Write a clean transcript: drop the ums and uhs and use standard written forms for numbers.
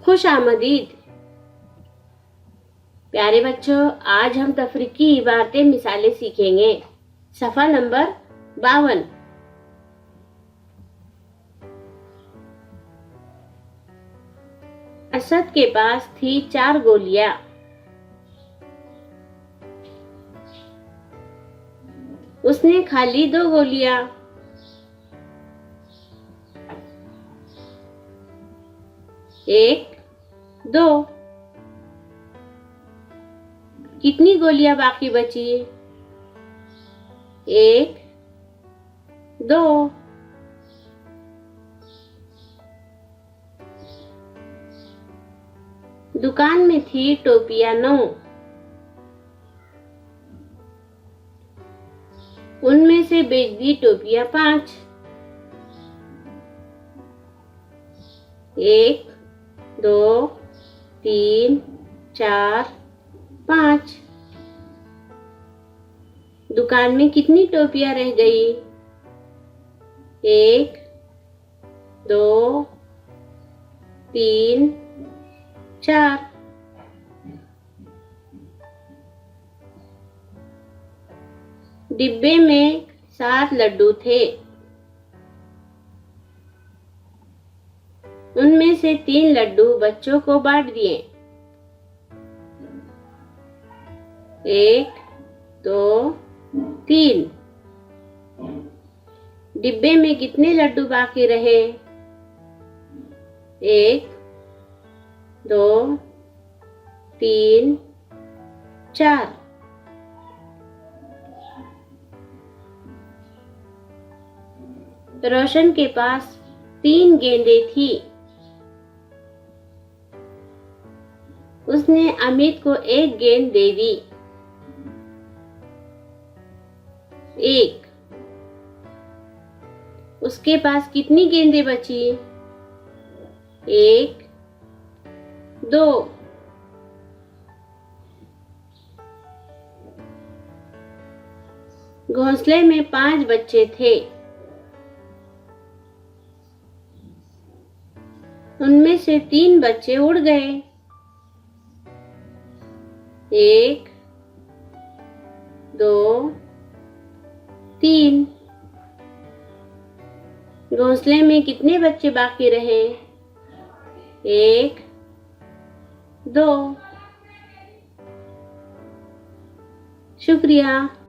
खुश आमदीद। प्यारे बच्चों, आज हम तफरीकी इबारतें मिसालें सीखेंगे। सफ़ा नंबर 52। असद के पास थी 4 गोलियां। उसने खा ली 2 गोलियां। एक, दो। कितनी गोलियां बाकी बची? एक, दो। दुकान में थी टोपियां 9। उनमें से बेच दी टोपियां 5। एक, दो, 3, 4, 5। दुकान में कितनी टोपियां रह गई? एक, दो, 3, 4। डिब्बे में 7 लड्डू थे। उनमें से 3 लड्डू बच्चों को बांट दिए। एक, दो, 3। डिब्बे में कितने लड्डू बाकी रहे? एक, दो, 3, 4। रोशन के पास 3 गेंदें थी। उसने अमित को 1 गेंद दे दी। एक। उसके पास कितनी गेंदें बची? एक, दो। घोंसले में 5 बच्चे थे। उनमें से 3 बच्चे उड़ गए। एक, दो, 3। घोंसले में कितने बच्चे बाकी रहे? एक, दो। शुक्रिया।